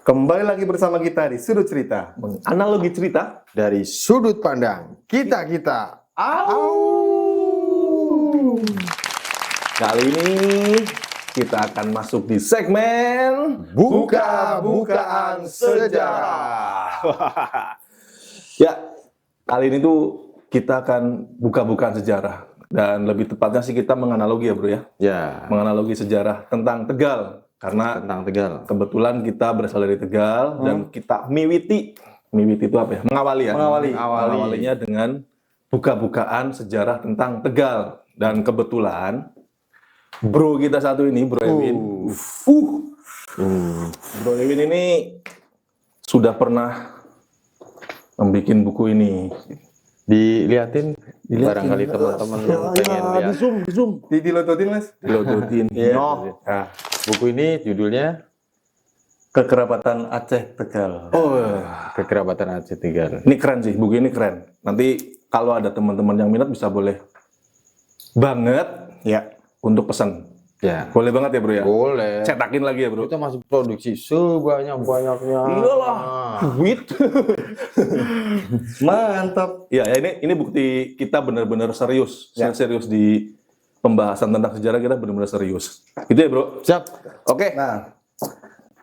Kembali lagi bersama kita di Sudut Cerita, menganalogi cerita dari sudut pandang kita. Kali ini kita akan masuk di segmen Buka-bukaan sejarah. Ya, kali ini tuh kita akan buka-bukaan sejarah. Dan lebih tepatnya sih kita menganalogi ya bro ya. Ya, Menganalogi sejarah tentang Tegal. Karena tentang Tegal. kebetulan kita berasal dari Tegal dan kita miwiti itu apa ya? Mengawali ya. Mengawalinya dengan buka-bukaan sejarah tentang Tegal. Dan kebetulan bro kita satu ini, Bro Ewin. Bro Ewin ini sudah pernah membuat buku ini. Dilihatin barangkali teman-teman yang pengen lihat. Di zoom. Dilototin mas. Dilototin. Iya. Nah, Buku ini judulnya Kekerabatan Aceh Tegal. Kekerabatan Aceh Tegal. Ini keren sih, buku ini keren. Nanti kalau ada teman-teman yang minat bisa boleh banget ya untuk pesan. Ya, Boleh banget ya bro ya. boleh. Cetakin lagi ya bro. Kita masih produksi sebanyak-banyaknya. Iyalah, duit. Mantap. Ya, ini bukti kita benar-benar serius. Serius di pembahasan tentang sejarah, kita benar-benar serius. Gitu ya bro. Siap. Oke. Nah,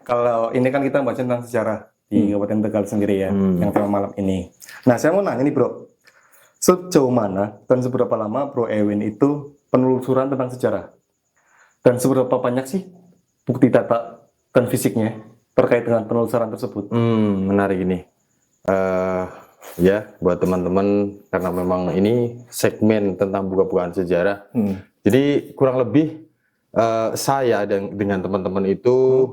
kalau ini kan kita bahas tentang sejarah di Kabupaten Tegal sendiri ya, yang tema malam ini. Nah, saya mau nanya nih bro, sejauh mana dan seberapa lama Bro Ewin itu penelusuran tentang sejarah? Dan seberapa banyak sih bukti data dan fisiknya terkait dengan penelusuran tersebut? Menarik ini. Ya, buat teman-teman karena memang ini segmen tentang buka-bukaan sejarah. Jadi kurang lebih saya dan dengan teman-teman itu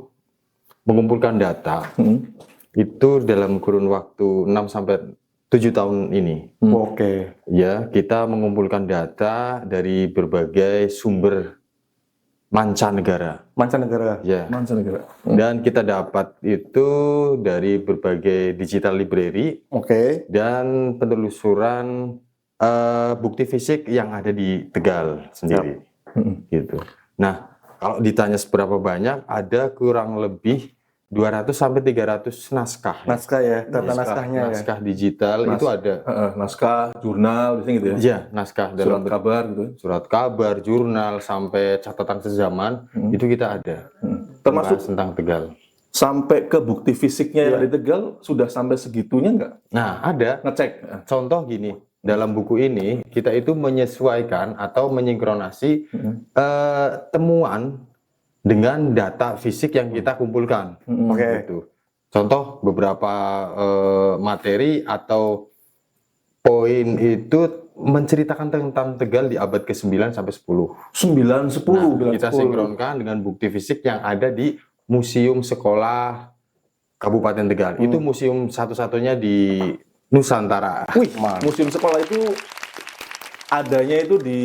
mengumpulkan data itu dalam kurun waktu 6 sampai 7 tahun ini. Oke. Ya, kita mengumpulkan data dari berbagai sumber mancanegara. Mancanegara. Ya. Mancanegara. Dan kita dapat itu dari berbagai digital library Oke. dan penelusuran bukti fisik yang ada di Tegal sendiri. Gitu. Nah, kalau ditanya seberapa banyak, ada kurang lebih 200 sampai 300 naskah. Naskah ya, data naskahnya ya. Naskah digital itu ada. Naskah, jurnal, biasanya gitu ya. Iya, naskah Surat dalam kabar gitu. surat kabar, jurnal sampai catatan sezaman itu kita ada. Termasuk Tentang Tegal. sampai ke bukti fisiknya yang di Tegal sudah sampai segitunya nggak? Nah, ada. Ngecek. Contoh gini, dalam buku ini kita itu menyesuaikan atau menyingkronasi temuan dengan data fisik yang kita kumpulkan. Oke. Gitu. Contoh beberapa materi atau poin itu menceritakan tentang Tegal di abad ke-9 sampai 10. 9, 10. Nah, kita sinkronkan dengan bukti fisik yang ada di Museum Sekolah Kabupaten Tegal. Itu museum satu-satunya di Nusantara. Wih, museum sekolah itu adanya itu di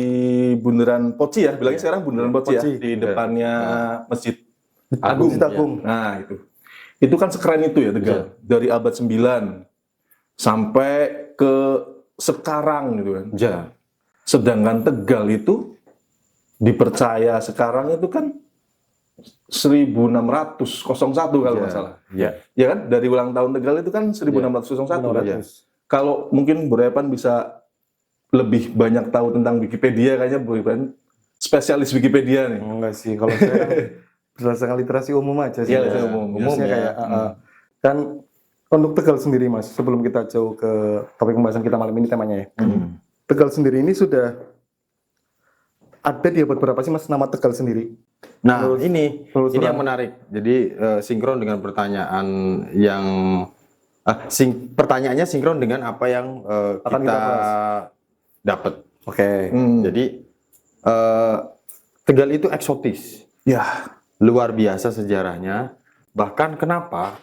Bundaran Poci ya, bilangnya sekarang Bundaran Poci ya, di depannya Masjid Agung. Masjid Agung. Nah, itu. Itu kan sekeren itu ya Tegal. Dari abad 9 sampai ke sekarang gitu kan. Ya. Sedangkan Tegal itu dipercaya sekarang itu kan 1601 kalau nggak salah. Ya. Ya kan? Dari ulang tahun Tegal itu kan 1601 kan? Ya. Kalau mungkin Bro Evan bisa lebih banyak tahu tentang Wikipedia, kayaknya Bro Evan spesialis Wikipedia nih. Enggak sih, kalau saya kan berdasarkan literasi umum aja sih. Iya, literasi umum. Biasanya ya. kayak kan untuk Tegal sendiri Mas, sebelum kita jauh ke topik pembahasan kita malam ini temanya ya. Tegal sendiri ini sudah ada di abad berapa sih Mas nama Tegal sendiri? Nah, ini penelusuran. yang menarik. Jadi sinkron dengan pertanyaan yang pertanyaannya sinkron dengan apa yang kita dapat. Oke. Jadi Tegal itu eksotis. Ya, Luar biasa sejarahnya. Bahkan kenapa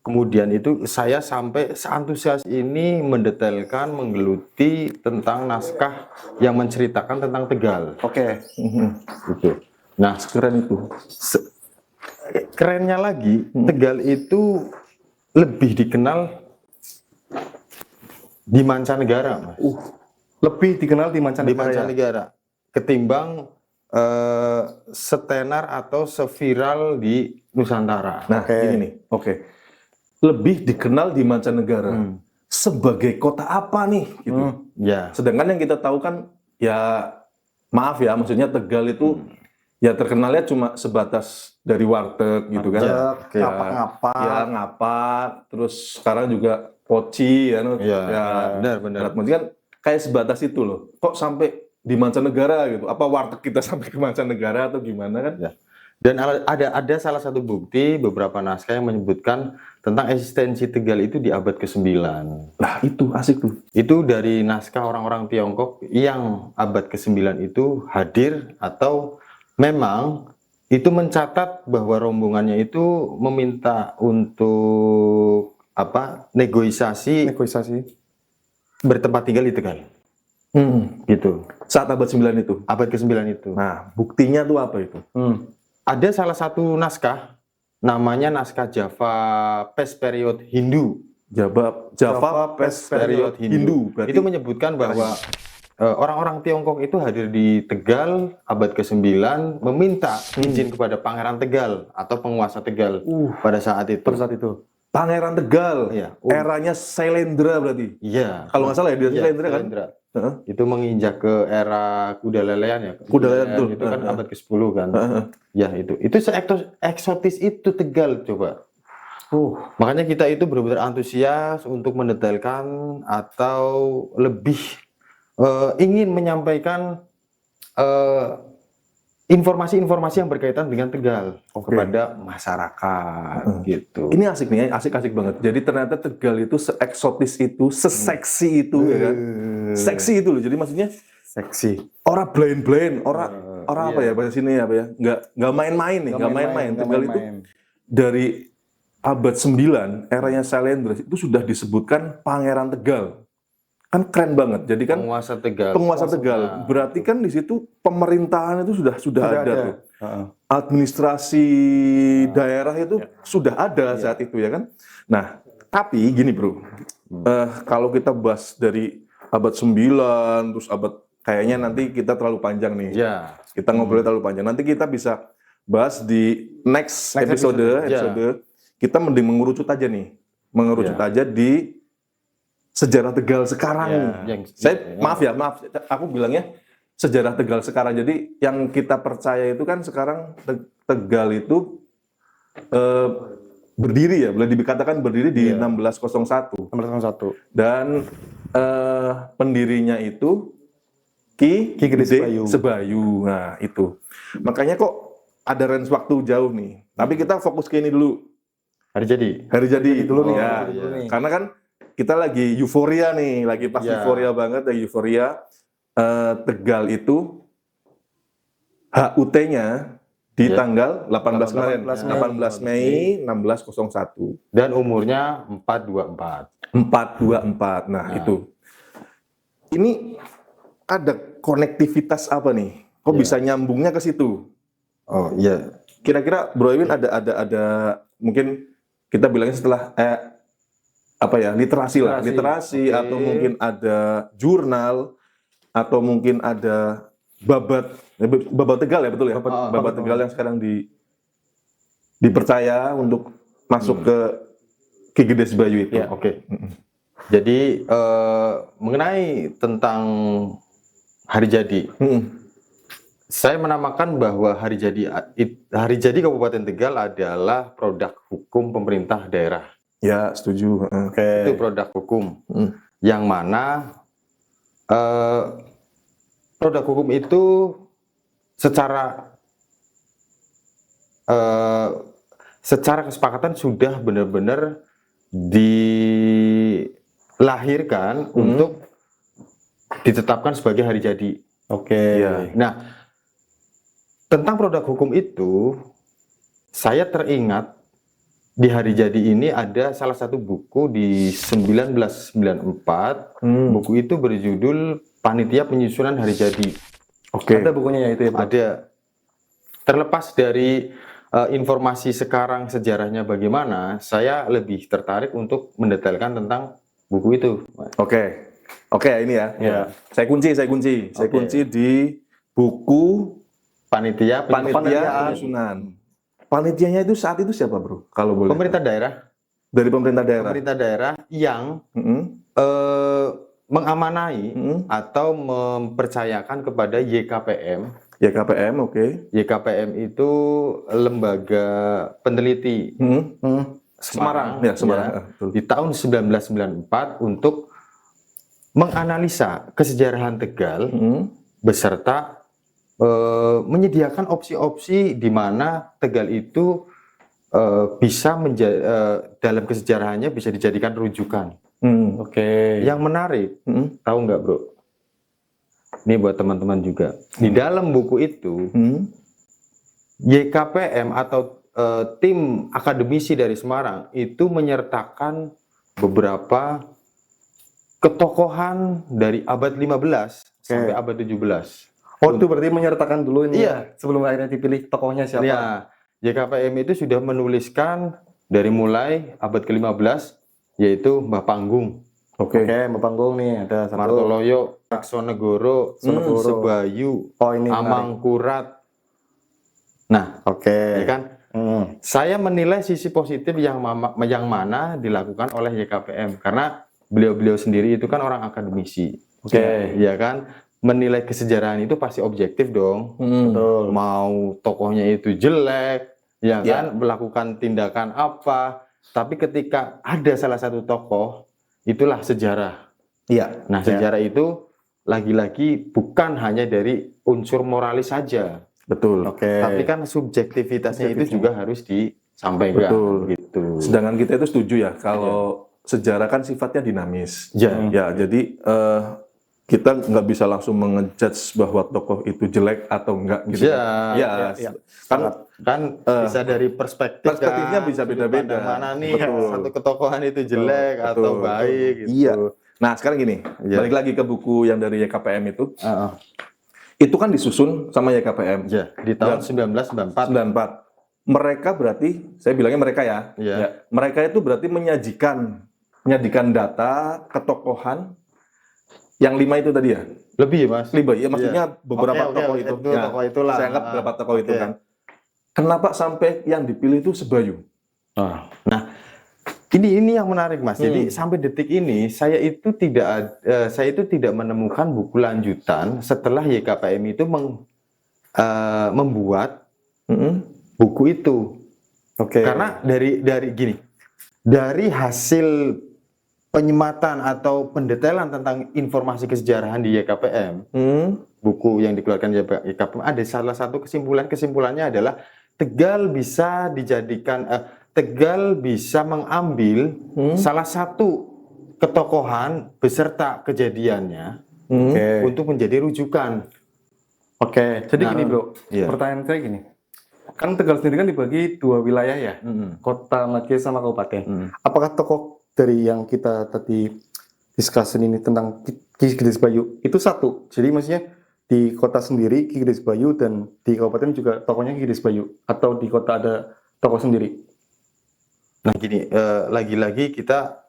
kemudian itu saya sampai seantusias ini mendetailkan, menggeluti tentang naskah yang menceritakan tentang Tegal. Oke. Gitu. Nah, keren itu. kerennya lagi, Tegal itu lebih dikenal di mancanegara, Mas. Lebih dikenal di Di mancanegara. Ya? mancanegara ketimbang setenar atau seviral di Nusantara. Nah, ini nih. Oke. lebih dikenal di mancanegara sebagai kota apa nih gitu. Ya. Sedangkan yang kita tahu kan ya maaf ya, maksudnya Tegal itu ya terkenalnya cuma sebatas dari warteg gitu kan. Ngapa-ngapa. Ya ngapak, terus sekarang juga poci ya, Benar. Berarti kan kayak sebatas itu loh. Kok sampai di mancanegara gitu? Apa warteg kita sampai ke mancanegara atau gimana kan? Ya. Dan ada salah satu bukti beberapa naskah yang menyebutkan tentang eksistensi Tegal itu di abad ke-9. Nah itu asik tuh. Itu dari naskah orang-orang Tiongkok yang abad ke-9 itu hadir atau memang itu mencatat bahwa rombongannya itu meminta untuk negosiasi bertempat tinggal di Tegal. Gitu. Saat abad 9 itu. Abad ke-9 itu. Nah, buktinya tuh apa itu? Ada salah satu naskah namanya naskah Java Pes Period Hindu. Java Pes Period Hindu. Berarti Itu menyebutkan bahwa orang-orang Tiongkok itu hadir di Tegal abad ke-9 meminta izin kepada Pangeran Tegal atau penguasa Tegal pada saat itu. Pangeran Tegal, Iya. eranya Sailendra berarti. Iya. Kalau nggak salah ya, dia Iya, Sailendra kan? Sailendra. Heeh. Itu menginjak ke era kuda lelean ya. Kuda lelean, betul. Itu kan abad ke-10 kan. Ya itu. Itu eksotis itu Tegal coba. Makanya kita itu benar-benar antusias untuk mendetailkan atau lebih ingin menyampaikan informasi-informasi yang berkaitan dengan Tegal kepada masyarakat gitu. Ini asik nih, asik banget. Jadi ternyata Tegal itu se-eksotis itu, seseksi itu ya kan. Seksi itu loh. Jadi maksudnya Seksi. orang blind, orang apa ya bahasa sini apa ya? Nggak main-main nih, nggak main-main. Tegal itu dari abad 9 eranya Sailendra itu sudah disebutkan Pangeran Tegal. Kan keren banget. Jadi kan Penguasa Tegal. Tegal. Berarti kan di situ pemerintahan itu sudah ada tuh. Administrasi daerah itu sudah ada saat itu ya kan. Nah, tapi gini bro, kalau kita bahas dari abad 9 terus abad kayaknya nanti kita terlalu panjang nih. Ya. Kita ngobrolnya terlalu panjang. Nanti kita bisa bahas di next episode. Kita mending mengerucut aja nih. Mengerucut aja di sejarah Tegal sekarang nih. Maaf, aku bilangnya sejarah Tegal sekarang. Jadi yang kita percaya itu kan sekarang Tegal itu berdiri ya, boleh dikatakan berdiri di 1601. Dan pendirinya itu Ki Gede Sebayu. Nah itu. Makanya kok ada range waktu jauh nih. Tapi kita fokus ke ini dulu. Hari jadi dulu nih. Karena kan kita lagi euforia nih, lagi pas euforia banget, lagi euforia. Tegal itu HUT-nya di tanggal 18 kemarin, 18 Mei 1601. Dan umurnya 424. 424. Nah, itu. Ini ada konektivitas apa nih? Kok bisa nyambungnya ke situ? Oh iya. Kira-kira Bro Ewin ada mungkin kita bilangnya setelah literasi atau mungkin ada jurnal atau mungkin ada babat Tegal ya, betul ya? Babat Tegal yang sekarang dipercaya untuk masuk ke Ki Gede Sebayu itu. Ya, oke. Jadi mengenai tentang hari jadi, saya menamakan bahwa hari jadi Kabupaten Tegal adalah produk hukum pemerintah daerah. Ya, setuju. Itu produk hukum yang mana produk hukum itu secara kesepakatan sudah benar-benar dilahirkan untuk ditetapkan sebagai hari jadi. Ya. Nah, tentang produk hukum itu saya teringat di hari jadi ini ada salah satu buku di 1994. Buku itu berjudul Panitia Penyusunan Hari Jadi. Ada bukunya ya itu ya, Bro? Ada. Terlepas dari informasi sekarang sejarahnya bagaimana, saya lebih tertarik untuk mendetailkan tentang buku itu. Oke, ini ya. Saya kunci di buku Panitia Penyusunan. Panitianya itu saat itu siapa, Bro? Kalau boleh. Pemerintah daerah. Dari pemerintah daerah. Pemerintah daerah yang Mm-mm. mengamanai Mm-mm. atau mempercayakan kepada YKPM. YKPM, oke. YKPM itu lembaga peneliti Mm-mm. Semarang, Ya, Semarang. ya, Betul. di tahun 1994 untuk menganalisa kesejarahan Tegal Mm-mm. beserta menyediakan opsi-opsi di mana Tegal itu bisa dalam kesejarahannya bisa dijadikan rujukan. Oke. Yang menarik, Mm-mm. tahu nggak bro? Ini buat teman-teman juga. Di dalam buku itu, Mm-mm. YKPM atau tim akademisi dari Semarang itu menyertakan beberapa ketokohan dari abad 15 sampai abad 17. Oh, itu berarti menyertakan dulu ini Iya. sebelum akhirnya dipilih tokohnya siapa? Ya, YKPM itu sudah menuliskan dari mulai abad ke-15 yaitu Mbah Panggung, Oke. Oke, Mbak Panggung nih ada satu. Martoloyo, Aksonegoro, Sonegoro. Sebayu, Oh, ini menarik. Amangkurat. Nah, Oke. ya kan? Saya menilai sisi positif yang mana dilakukan oleh YKPM karena beliau-beliau sendiri itu kan orang akademisi. Oke. Ya kan? Menilai kesejarahan itu pasti objektif dong. Betul. Mau tokohnya itu jelek, ya Ya. kan? Melakukan tindakan apa, tapi ketika ada salah satu tokoh, itulah sejarah. Iya. Nah, sejarah itu lagi-lagi bukan hanya dari unsur moralis saja, Betul. Oke. tapi kan subjektivitasnya itu juga harus disampaikan. Betul. Gitu. Sedangkan kita itu setuju ya kalau sejarah kan sifatnya dinamis. Ya. Ya, jadi kita nggak bisa langsung mengejudge bahwa tokoh itu jelek atau enggak gitu. Ya, ya. kan bisa dari perspektifnya kan, bisa sudut beda-beda. pandang mana nih Betul. satu ketokohan itu jelek atau Betul. baik gitu. Iya. Nah, sekarang gini, Iya. balik lagi ke buku yang dari YKPM itu. Heeh. Itu kan disusun sama YKPM. Ya, di tahun 1994. 94. Mereka berarti, saya bilangnya mereka ya. Iya. Ya, mereka itu berarti menyajikan data ketokohan yang 5 itu tadi ya. Lebih, Mas. 5 ya, maksudnya beberapa Oke, tokoh oke, itu. itu tokoh itulah. Saya anggap beberapa tokoh itu Oke. kan. Kenapa sampai yang dipilih itu Sebayu? Nah, ini yang menarik, Mas. Jadi sampai detik ini saya itu tidak menemukan buku lanjutan setelah YKPM itu membuat buku itu. Oke. Karena dari hasil penyematan atau pendetailan tentang informasi kesejarahan di YKPM, buku yang dikeluarkan YKPM ada salah satu kesimpulannya adalah Tegal bisa mengambil salah satu ketokohan beserta kejadiannya untuk menjadi rujukan. Oke. Jadi Nah, gini, Bro. iya. Pertanyaan saya gini. Kan Tegal sendiri kan dibagi 2 wilayah ya. Kota Madia sama kabupaten. Apakah tokoh dari yang kita tadi discussion ini tentang Ki Gede Sebayu itu satu? Jadi maksudnya di kota sendiri Ki Gede Sebayu dan di kabupaten juga tokohnya Ki Gede Sebayu, atau di kota ada tokoh sendiri? Nah, gini, lagi-lagi kita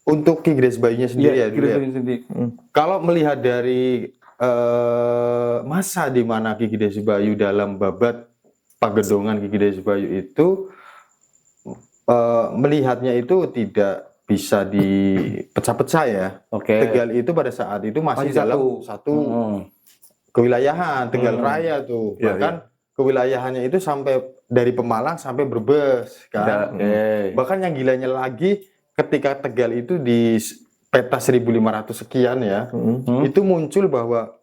untuk Ki Gede Sebayunya sendiri ya Ki dulu Gede ya. Sebayu sendiri. Kalau melihat dari masa di mana Ki Gede Sebayu dalam babat pagedongan Ki Gede Sebayu itu melihatnya itu tidak bisa dipecah-pecah ya. Oke. Tegal itu pada saat itu masih Masih dalam satu kewilayahan Tegal Raya tuh. Iya, Bahkan kewilayahannya itu sampai dari Pemalang sampai Brebes kan. Bahkan yang gilanya lagi ketika Tegal itu di peta 1500 sekian ya, itu muncul bahwa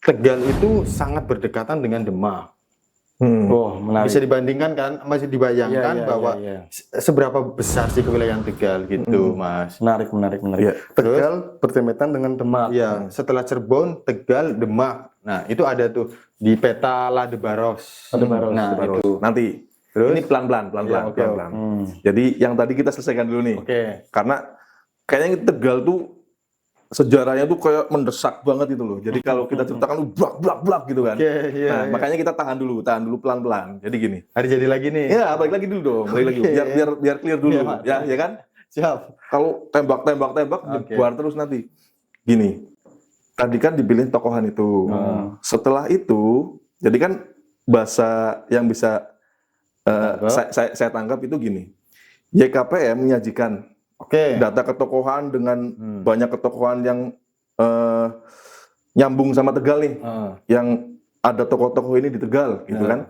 Tegal itu sangat berdekatan dengan Demak. Oh, menarik. Bisa dibandingkan kan, masih dibayangkan bahwa seberapa besar sih kewilayahan Tegal gitu, Mas. Menarik. Iya. Tegal berdempetan dengan Demak. Ya, setelah Cirebon, Tegal, Demak. Nah, itu ada tuh di peta Ladebaros. Nah, itu. Nanti. Terus? Ini pelan-pelan. Oke. Jadi yang tadi kita selesaikan dulu nih. Oke. Karena kayaknya Tegal tuh sejarahnya tuh kayak mendesak banget itu loh. Jadi kalau kita ceritakan blak gitu kan. Nah, makanya kita tahan dulu pelan-pelan. Jadi gini. Hari jadi lagi nih. Ya, balik lagi dulu dong. Biar clear dulu. Ya kan? Siap. Kalau tembak nyebar terus nanti. Gini. Tadi kan dipilih tokohan itu. Setelah itu, jadi kan bahasa yang bisa saya tangkap itu gini. YKPM menyajikan Oke. data ketokohan dengan banyak ketokohan yang nyambung sama Tegal nih, yang ada tokoh-tokoh ini di Tegal, gitu kan.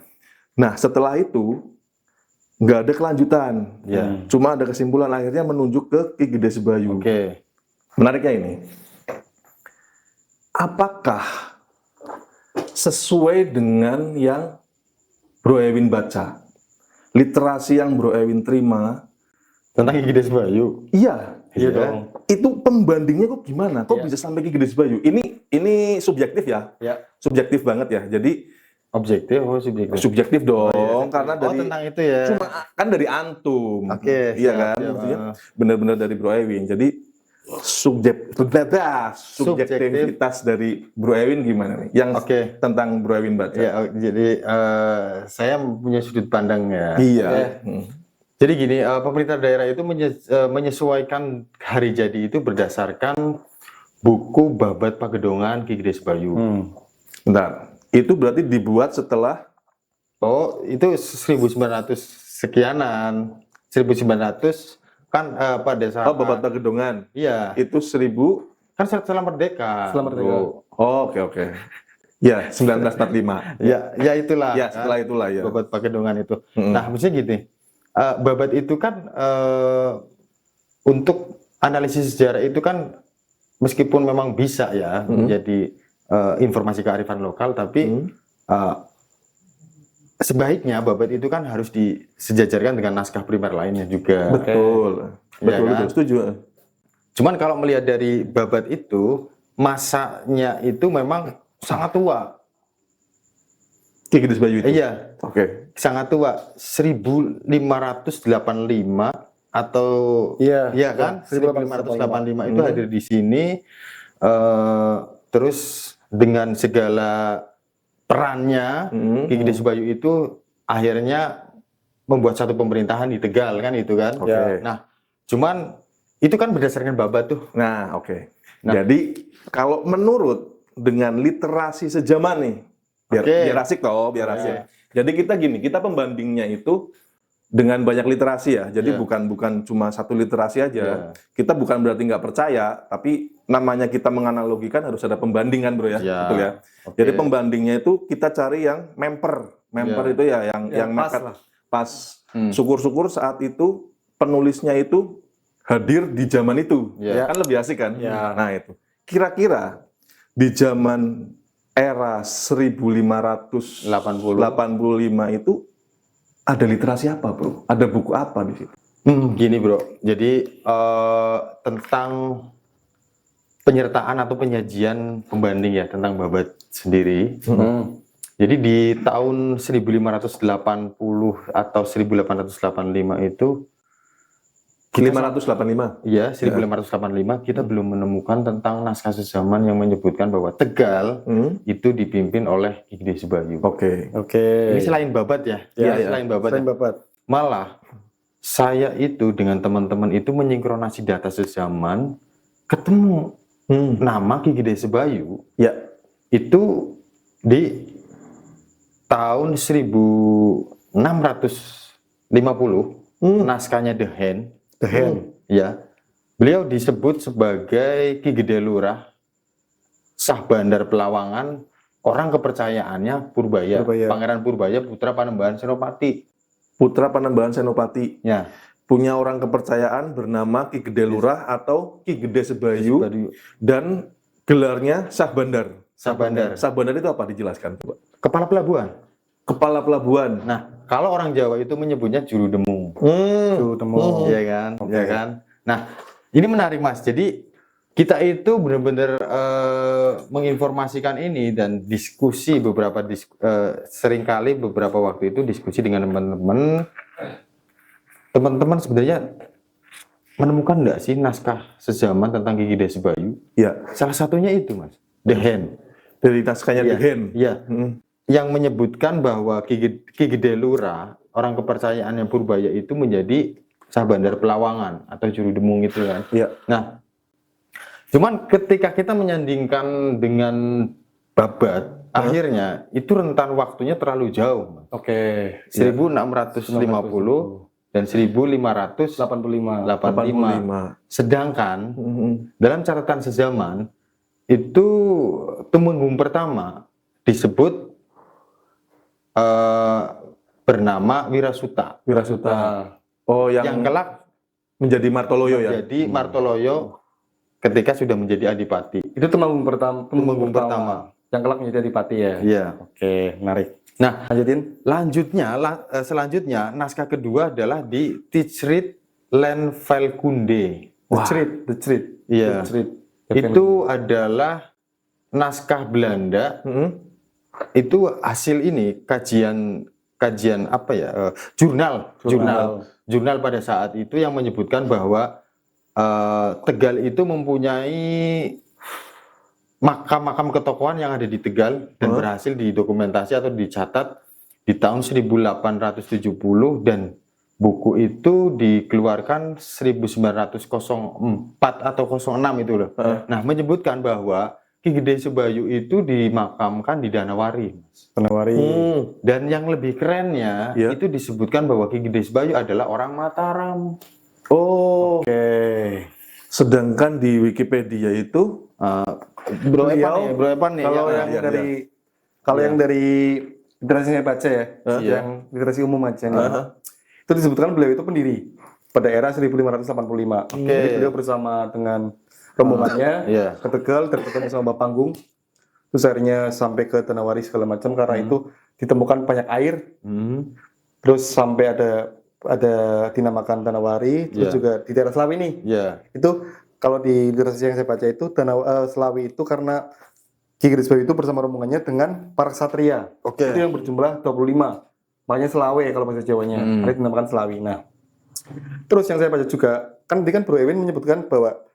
Nah, setelah itu nggak ada kelanjutan, cuma ada kesimpulan akhirnya menunjuk ke Ki Gede Sebayu. Oke. Menariknya ini, apakah sesuai dengan yang Bro Ewin baca, literasi yang Bro Ewin terima Tentang Ki Gede Sebayu. iya, Iya Iya. dong. itu pembandingnya kok gimana? Kok bisa sampai Ki Gede Sebayu? Ini subjektif ya, Ya. subjektif banget ya. Jadi Objektif atau subjektif? subjektif dong, karena dari tentang itu ya. cuma kan dari antum, Oke, iya siap, kan, siap. maksudnya benar-benar dari Bro Ewin. Jadi subjektivitas dari Bro Ewin gimana nih? Yang Oke. tentang Bro Ewin baca. Ya, jadi saya punya sudut pandang ya. Iya. Oke. Jadi gini, pemerintah daerah itu menyesuaikan hari jadi itu berdasarkan buku Babat Pagedongan Ki Gede Sebayu. Bentar, itu berarti dibuat setelah Oh, itu 1900 sekianan. 1900 kan pada saat Babat Pagedongan. Iya, Itu 1000. kan setelah merdeka. Setelah merdeka. Bro. Oh, oke. Ya, 1945. Ya itulah. Ya, kan. setelah itulah ya. Babat Pagedongan itu. Mm-mm. Nah, maksudnya gini, Babat itu kan untuk analisis sejarah itu kan meskipun memang bisa ya menjadi informasi kearifan lokal, tapi sebaiknya Babat itu kan harus disejajarkan dengan naskah primer lainnya juga. Betul. Iya kan? Betul, setuju. Cuman kalau melihat dari Babat itu, masanya itu memang sangat tua. Ki Gede Sebayu itu. Iya, Oke. sangat tua. 1585 atau Iya, kan? 1585 itu Hmm. hadir di sini, terus dengan segala perannya, Ki Gede Sebayu itu akhirnya membuat satu pemerintahan di Tegal kan itu kan. Oke. Nah, cuman itu kan berdasarkan Babat tuh. Nah, oke. Nah. Jadi kalau menurut dengan literasi sejaman nih, biar asik toh, biar asik. Jadi kita pembandingnya itu dengan banyak literasi ya. Jadi bukan cuma satu literasi aja. Kita bukan berarti nggak percaya, tapi namanya kita menganalogikan harus ada pembandingan, Bro ya. Ya. Betul ya. Oke. Jadi pembandingnya itu kita cari yang memper. Memper itu ya yang pas mepet. lah. Pas. Syukur-syukur saat itu penulisnya itu hadir di zaman itu. Ya. Kan lebih asik kan? Ya. Nah, itu. Kira-kira di zaman era 1585 itu ada literasi apa, Bro? Ada buku apa di situ? Gini bro, jadi tentang penyertaan atau penyajian pembanding ya tentang Babat sendiri. Jadi di tahun 1580 atau 1885 itu 585. ya 1585 kita belum menemukan tentang naskah sejaman yang menyebutkan bahwa Tegal itu dipimpin oleh Ki Gede Sebayu. Oke. Ini selain Babat ya, selain Babat. Selain Babat. Malah saya itu dengan teman-teman itu menyingkronasi data sejaman, ketemu nama Ki Gede Sebayu Ya. itu di tahun 1650 naskahnya The Hand. Ya, beliau disebut sebagai Ki Gede Lurah Sah Bandar Pelawangan, orang kepercayaannya Purbaya. Pangeran Purbaya putra Panembahan Senopati. Putra Panembahan Senopati. Ya, Punya orang kepercayaan bernama Ki Gede Lurah atau Ki Gede Sebayu. Dan gelarnya Sah Bandar. Sah Bandar. Sah Bandar itu apa? Dijelaskan, coba. Kepala pelabuhan. Kepala pelabuhan. Nah, kalau orang Jawa itu menyebutnya juru demung. Iya kan? Iya kan? Nah, ini menarik Mas. Jadi kita itu benar-benar menginformasikan ini dan diskusi seringkali beberapa waktu itu diskusi dengan teman-teman. Teman-teman sebenarnya menemukan enggak sih naskah sejaman tentang Ki Gede Sebayu? Ya. Salah satunya itu Mas, The Hand. Dari naskahnya The Hand. Iya. Yang menyebutkan bahwa Ki Gede Lurah, orang kepercayaannya Purbaya itu menjadi Sah Bandar Pelawangan atau juru demung itu kan. Iya. Nah, cuman ketika kita menyandingkan dengan Babat, akhirnya itu rentan waktunya terlalu jauh. Mas. 1650 dan 1585. 85. Sedangkan dalam catatan sezaman itu Tumenggung pertama disebut bernama Wirasuta. Wirasuta. Oh, Yang kelak menjadi Martoloyo ya. menjadi Martoloyo ketika sudah menjadi adipati. Itu Tumenggung pertama. Tumenggung pertama. Yang kelak menjadi adipati ya. Iya. Oke, menarik. Nah, Lanjutin. selanjutnya naskah kedua adalah di Tichrit Lenvelkunde. The Treat. Iya. Itu adalah naskah Belanda. Itu hasil ini kajian apa ya? Jurnal pada saat itu yang menyebutkan bahwa Tegal itu mempunyai makam-makam ketokohan yang ada di Tegal dan berhasil didokumentasi atau dicatat di tahun 1870 dan buku itu dikeluarkan 1904 atau 06 itu loh. Nah, menyebutkan bahwa Ki Gede Sebayu itu dimakamkan di Danawari. Danawari. Dan yang lebih kerennya itu disebutkan bahwa Ki Gede Sebayu adalah orang Mataram. Oh. Oke. Sedangkan di Wikipedia itu Bro Evan nih. Kalau yang dari literasi saya baca ya, yang literasi umum aja nih. Itu disebutkan beliau itu pendiri pada era 1585. Jadi beliau bersama dengan rombongannya ke Tegal, terketemu sama Bapanggung. Terus akhirnya sampai ke Danawari segala macam karena itu ditemukan banyak air. Terus sampai ada dinamakan Danawari, terus juga di daerah Slawi nih. Itu kalau di literasi yang saya baca itu Slawi itu karena Ki Gede Sebayu itu bersama rombongannya dengan para ksatria. Itu yang berjumlah 25. Makanya Slawe kalau bahasa Jawanya. Ada dinamakan Slawi. Nah, terus yang saya baca juga, kan tadi kan Bro Ewin menyebutkan bahwa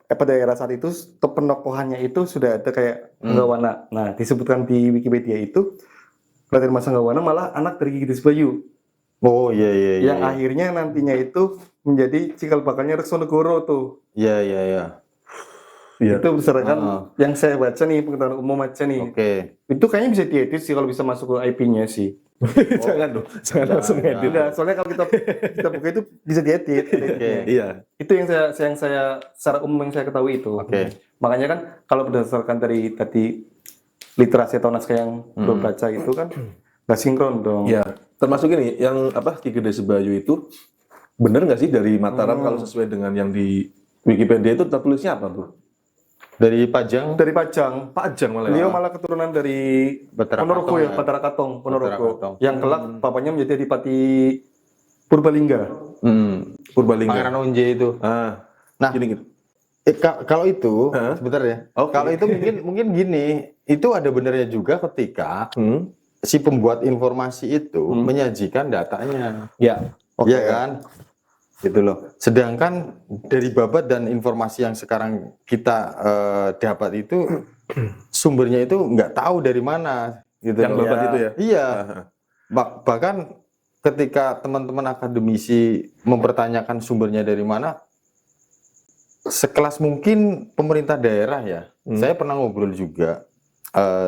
pada era saat itu penokohannya itu sudah ada kayak Senggawana. Nah, disebutkan di Wikipedia itu Raden Mas Senggawana malah anak dari Ki Gede Sebayu. Oh iya. Yang akhirnya nantinya itu menjadi cikal bakalnya Rekso-Negoro tuh. Iya. Itu berdasarkan yang saya baca nih, pengetahuan umum aja nih. Itu kayaknya bisa diedit sih kalau bisa masuk ke IP-nya sih. Jangan langsung edit. Enggak, soalnya kalau kita buka itu bisa diedit. Iya. Itu yang saya secara umum yang saya ketahui itu. Makanya kan kalau berdasarkan dari tadi literasi atau naskah yang belum baca itu kan nggak sinkron dong. Iya. Termasuk ini yang Ki Gede Sebayu itu bener nggak sih dari Mataram kalau sesuai dengan yang di Wikipedia itu tertulisnya apa tuh? Dari Pajang. Pajang malah. Beliau malah keturunan dari Ponorogo ya, Batara Katong, Ponorogo. Yang kelak bapaknya menjadi adipati Purbalingga. Pangeran Onje itu. Nah, gini. Kalau itu, sebentar ya. Kalau itu mungkin gini, itu ada benernya juga ketika si pembuat informasi itu menyajikan datanya. Iya kan? Gitu loh. Sedangkan dari babat dan informasi yang sekarang kita dapat itu sumbernya itu nggak tahu dari mana gitu. Yang babat itu ya? Iya. Bahkan ketika teman-teman akademisi mempertanyakan sumbernya dari mana, sekelas mungkin pemerintah daerah ya. Saya pernah ngobrol juga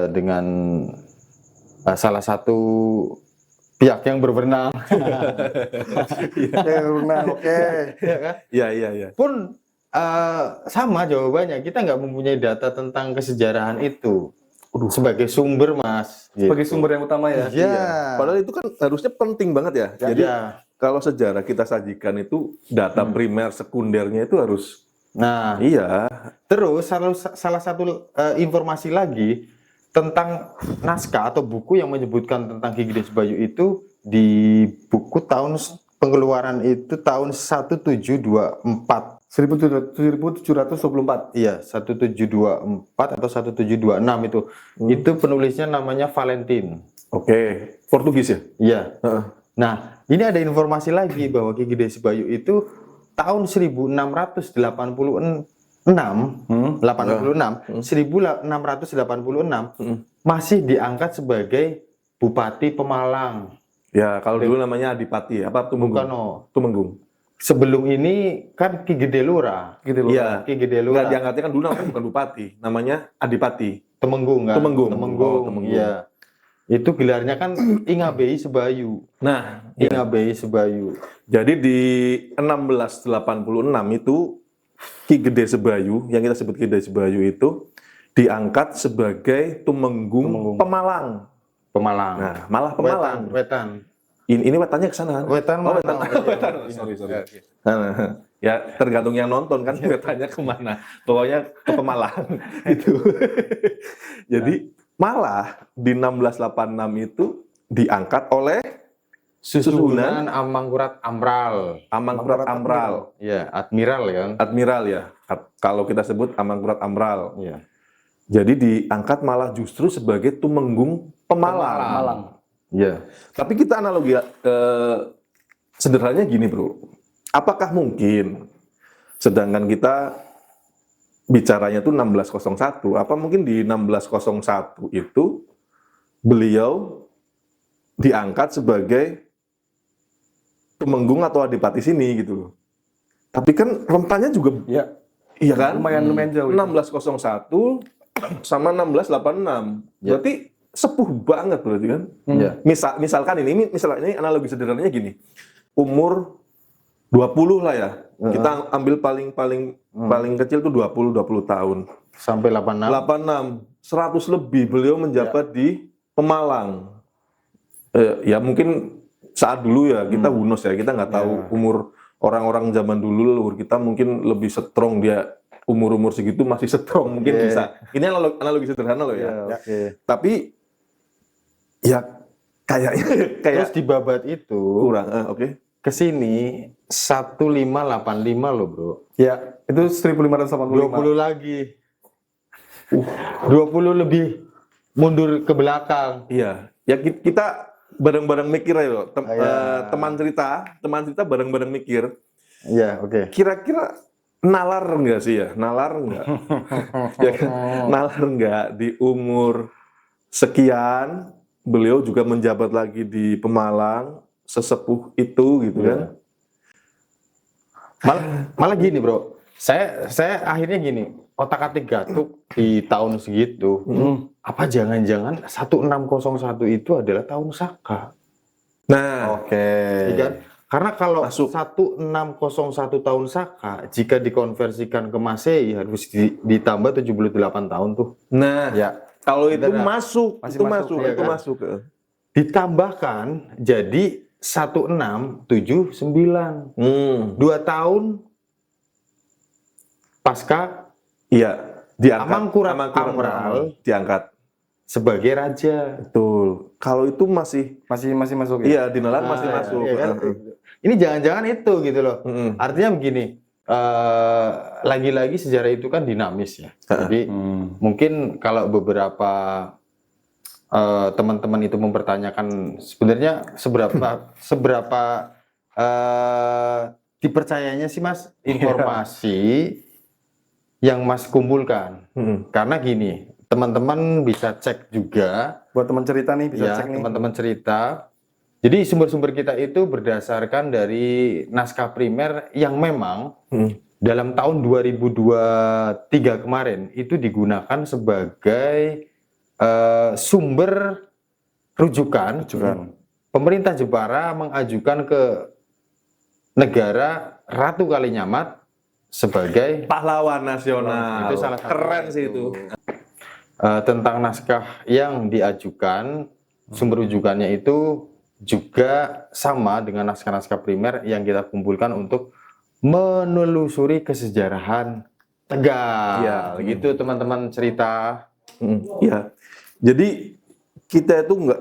dengan salah satu pihak yang berwenang. Iya. Pun sama jawabannya. Kita nggak mempunyai data tentang kesejarahan itu sebagai sumber, Mas. Sebagai sumber yang utama ya. Iya. Padahal itu kan harusnya penting banget ya. Jadi kalau sejarah kita sajikan itu data primer, sekundernya itu harus. Nah, iya. Terus salah satu informasi lagi tentang naskah atau buku yang menyebutkan tentang Ki Gede Sebayu itu di buku tahun pengeluaran itu tahun 1724. 1724. Iya, 1724 atau 1726 itu. Itu penulisnya namanya Valentin. Portugis ya? Iya. Nah, ini ada informasi lagi bahwa Ki Gede Sebayu itu tahun 1686 masih diangkat sebagai Bupati Pemalang. Ya, kalau dulu namanya Adipati, apa Tumenggung. Sebelum ini kan Ki Gede Lurah. Iya, Ki Gede Lurah. Diangkatnya kan dulu namanya bukan Bupati, namanya Adipati. Temenggung kan? Temenggung. Iya. Itu gelarnya kan Ingabei Sebayu. Nah, Ingabei Sebayu. jadi di 1686 itu Ki Gede Sebayu, yang kita sebut Ki Gede Sebayu itu diangkat sebagai Tumenggung Pemalang. Pemalang. Nah, malah Pemalang. Wetan. Ini wetannya ke sana. Wetan Oh, mana? wetan. Wetan. Sorry. Nah, ya tergantung yang nonton kan wetannya kemana. Pokoknya ke Pemalang gitu. Jadi malah di 1686 itu diangkat oleh Susuhunan Amangkurat Amral. Amangkurat Amral. Ya, Admiral kan. Admiral ya. Kalau kita sebut Amangkurat Amral. Iya. Jadi diangkat malah justru sebagai Tumenggung Pemalang. Iya. Tapi kita analogi sederhananya gini, Bro. Apakah mungkin sedangkan kita bicaranya itu 1601, apa mungkin di 1601 itu beliau diangkat sebagai Tumenggung atau Adipati sini gitu loh. Tapi kan rentannya juga Ya, iya kan? lumayan jauh. 1601 sama 1686. Berarti sepuh banget berarti kan? Iya. Misalkan ini analogi sederhananya gini. Umur 20 lah ya. Kita ambil paling kecil tuh 20 tahun. Sampai 86. 100 lebih beliau menjabat di Pemalang. Ya mungkin saat dulu ya kita wunos ya, kita nggak tahu umur orang-orang zaman dulu, leluhur kita mungkin lebih strong, dia umur segitu masih strong mungkin bisa. Ini analogi sederhana loh ya. Tapi ya kayaknya Terus di babat itu kurang. Oke. kesini 1585 loh bro. Ya, itu 1585. 20 lagi. 20 lebih mundur ke belakang. Iya. Ya kita bareng-bareng mikir ayo. Teman cerita bareng-bareng mikir. Iya, oke. Kira-kira nalar enggak sih ya? Nalar enggak? Ya kan? Nalar enggak di umur sekian beliau juga menjabat lagi di Pemalang, sesepuh itu gitu kan? Malah gini bro, saya akhirnya gini, otak-atik gatuk di tahun segitu. Apa jangan-jangan 1601 itu adalah tahun Saka? Nah, Iya kan? Karena kalau Masuk. 1601 tahun Saka, jika dikonversikan ke Masehi harus ditambah 78 tahun tuh. nah, Ya. kalau itu Benar. masuk, Masih itu masuk, masuk, ya itu kan? masuk. Ditambahkan jadi 1679. 2 tahun pasca Iya, diangkat. Amangkurat Amangkurat Amral diangkat. sebagai raja. Betul. Kalau itu masih, Masih masuk ya. iya di nalar masih masuk. Iya kan? Ini jangan-jangan itu gitu loh. Artinya begini, lagi-lagi sejarah itu kan dinamis ya. Jadi mungkin kalau beberapa teman-teman itu mempertanyakan sebenarnya seberapa dipercayanya sih Mas informasi yang Mas kumpulkan. Karena gini, teman-teman bisa cek juga. Buat teman cerita nih bisa Ya, cek nih. teman-teman cerita. Jadi sumber-sumber kita itu berdasarkan dari naskah primer yang memang dalam tahun 2023 kemarin itu digunakan sebagai sumber rujukan. Pemerintah Jepara mengajukan ke negara Ratu Kalinyamat sebagai Pahlawan nasional. Itu salah satu. Keren sih itu. Tentang naskah yang diajukan, sumber rujukannya itu juga sama dengan naskah-naskah primer yang kita kumpulkan untuk menelusuri kesejarahan Tegal. Iya. Gitu teman-teman cerita. Iya. Jadi kita itu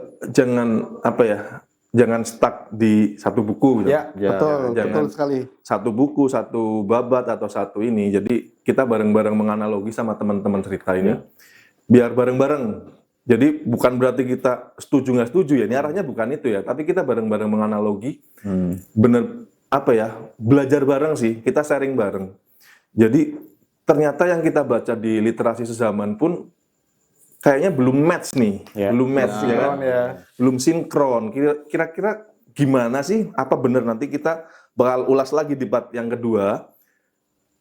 jangan stuck di satu buku gitu. Ya, Ya, betul, jangan. betul sekali. Satu buku, satu babat atau satu ini. Jadi kita bareng-bareng menganalogi sama teman-teman cerita ini. Biar bareng-bareng. Jadi bukan berarti kita setuju nggak setuju ya. Ini arahnya bukan itu ya. Tapi kita bareng-bareng menganalogi. Bener belajar bareng sih. Kita sharing bareng. Jadi ternyata yang kita baca di literasi sezaman pun kayaknya belum match nih. Belum match ya kan? Belum sinkron. Kira-kira gimana sih? Apa benar nanti kita bakal ulas lagi di part yang kedua?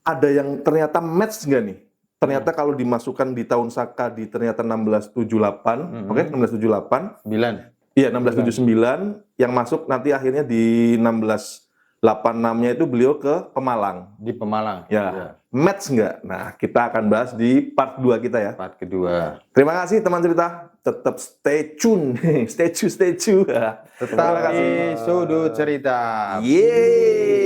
Ada yang ternyata match nggak nih ternyata kalau dimasukkan di tahun Saka di ternyata 1678, oke, 1678. 9. Iya, 1679 yang masuk nanti akhirnya di 1686-nya itu beliau ke Pemalang. Di Pemalang. Ya, match nggak? Nah, kita akan bahas di part 2 kita ya. Part kedua. Terima kasih teman cerita. Tetap stay tune. Stay tune. Tetap di sudut cerita. Yeay.